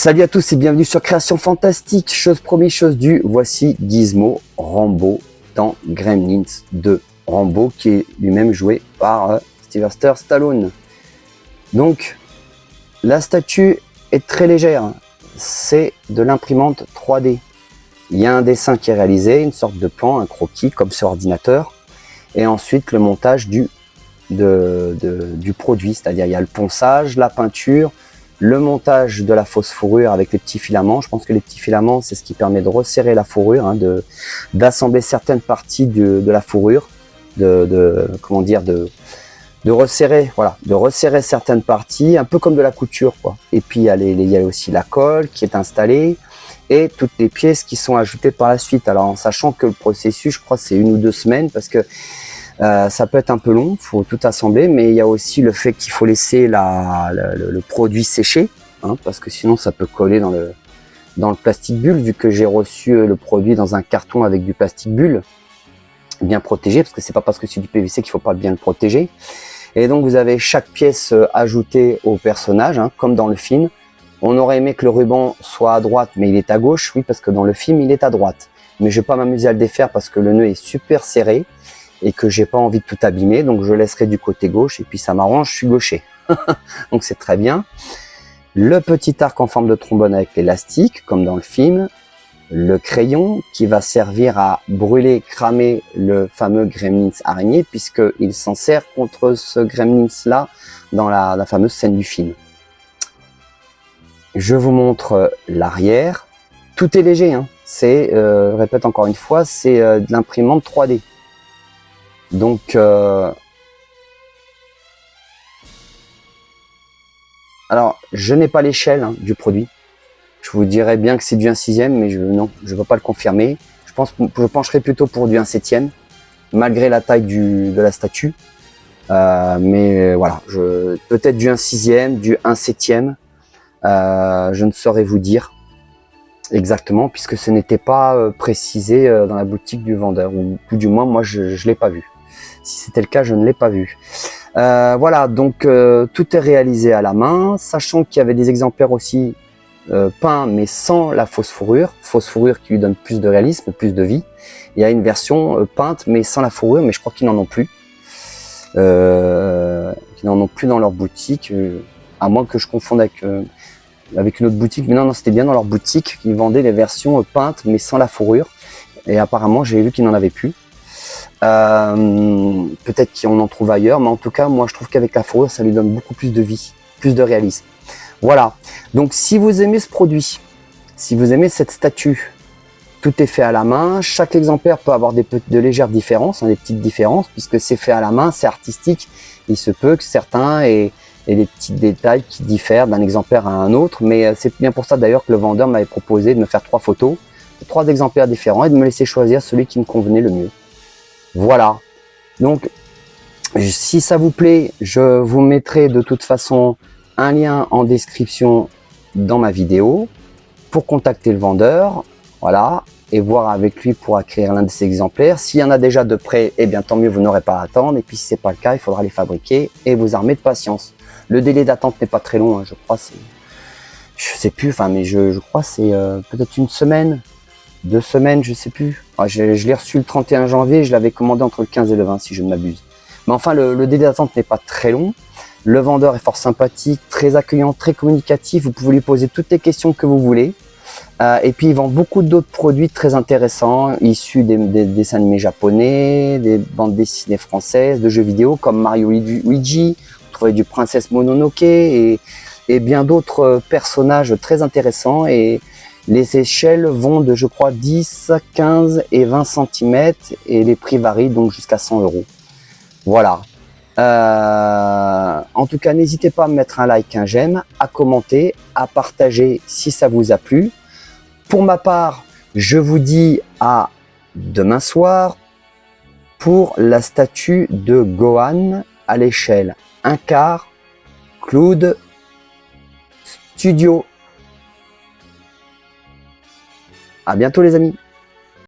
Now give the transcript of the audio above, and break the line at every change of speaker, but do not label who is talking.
Salut à tous et bienvenue sur Création Fantastique. Chose promise, chose due, voici Gizmo Rambo dans Gremlins 2. Rambo qui est lui-même joué par Sylvester Stallone. Donc, la statue est très légère. C'est de l'imprimante 3D. Il y a un dessin qui est réalisé, une sorte de plan, un croquis comme sur ordinateur. Et ensuite, le montage du produit. C'est-à-dire, il y a le ponçage, la peinture, le montage de la fausse fourrure avec les petits filaments. Je pense que les petits filaments, c'est ce qui permet de resserrer la fourrure, d'assembler certaines parties de la fourrure, de resserrer, voilà, de resserrer certaines parties, un peu comme de la couture, quoi. Et puis il y a aussi la colle qui est installée et toutes les pièces qui sont ajoutées par la suite. Alors en sachant que le processus, je crois, c'est 1 ou 2 semaines parce que ça peut être un peu long, il faut tout assembler, mais il y a aussi le fait qu'il faut laisser le produit sécher, parce que sinon ça peut coller dans le plastique bulle, vu que j'ai reçu le produit dans un carton avec du plastique bulle, bien protégé, parce que c'est pas parce que c'est du PVC qu'il faut pas bien le protéger. Et donc vous avez chaque pièce ajoutée au personnage, comme dans le film. On aurait aimé que le ruban soit à droite, mais il est à gauche, oui, parce que dans le film il est à droite. Mais je vais pas m'amuser à le défaire parce que le nœud est super serré et que j'ai pas envie de tout abîmer, donc je laisserai du côté gauche, et puis ça m'arrange, je suis gaucher. Donc c'est très bien. Le petit arc en forme de trombone avec l'élastique, comme dans le film. Le crayon qui va servir à brûler, cramer le fameux Gremlins araignée, puisqu'il s'en sert contre ce Gremlins là dans la fameuse scène du film. Je vous montre l'arrière. Tout est léger, c'est, je répète encore une fois, c'est de l'imprimante 3D. Donc, alors, je n'ai pas l'échelle du produit. Je vous dirais bien que c'est du 1/6, mais non, je ne peux pas le confirmer. Je pencherai plutôt pour du 1/7, malgré la taille de la statue. Mais voilà, peut-être du 1/6, du 1/7. Je ne saurais vous dire exactement, puisque ce n'était pas précisé dans la boutique du vendeur, ou du moins, moi, je ne l'ai pas vu. Si c'était le cas, je ne l'ai pas vu. Voilà, donc tout est réalisé à la main, sachant qu'il y avait des exemplaires aussi peints, mais sans la fausse fourrure qui lui donne plus de réalisme, plus de vie. Il y a une version peinte, mais sans la fourrure, mais je crois qu'ils n'en ont plus. Qu'ils n'en ont plus dans leur boutique, à moins que je confonde avec une autre boutique. Mais non, c'était bien dans leur boutique, ils vendaient les versions peintes, mais sans la fourrure. Et apparemment, j'ai vu qu'ils n'en avaient plus. Peut-être qu'on en trouve ailleurs, mais en tout cas moi je trouve qu'avec la fourrure ça lui donne beaucoup plus de vie, plus de réalisme. Voilà, donc si vous aimez ce produit, si vous aimez cette statue, tout est fait à la main. Chaque exemplaire peut avoir de légères différences, des petites différences, puisque c'est fait à la main, c'est artistique. Il se peut que certains aient des petits détails qui diffèrent d'un exemplaire à un autre, mais c'est bien pour ça d'ailleurs que le vendeur m'avait proposé de me faire 3 photos, 3 exemplaires différents, et de me laisser choisir celui qui me convenait le mieux. Voilà, donc si ça vous plaît, je vous mettrai de toute façon un lien en description dans ma vidéo pour contacter le vendeur, voilà, et voir avec lui pour acquérir l'un de ces exemplaires. S'il y en a déjà de près, eh bien tant mieux, vous n'aurez pas à attendre, et puis si c'est pas le cas, il faudra les fabriquer et vous armer de patience. Le délai d'attente n'est pas très long, je crois, je sais plus, mais je crois c'est peut-être 1 semaine, 2 semaines, je sais plus. Je l'ai reçu le 31 janvier, je l'avais commandé entre le 15 et le 20 si je ne m'abuse. Mais enfin, le délai d'attente n'est pas très long. Le vendeur est fort sympathique, très accueillant, très communicatif. Vous pouvez lui poser toutes les questions que vous voulez. Et puis, il vend beaucoup d'autres produits très intéressants, issus des dessins animés japonais, des bandes dessinées françaises, de jeux vidéo comme Mario Luigi, vous trouvez du Princesse Mononoke et bien d'autres personnages très intéressants. Et les échelles vont de, je crois, 10, 15 et 20 cm et les prix varient donc jusqu'à 100 €. Voilà. En tout cas, n'hésitez pas à me mettre un like, un j'aime, à commenter, à partager si ça vous a plu. Pour ma part, je vous dis à demain soir pour la statue de Gohan à l'échelle 1/4 Cloud Studio. À bientôt les amis.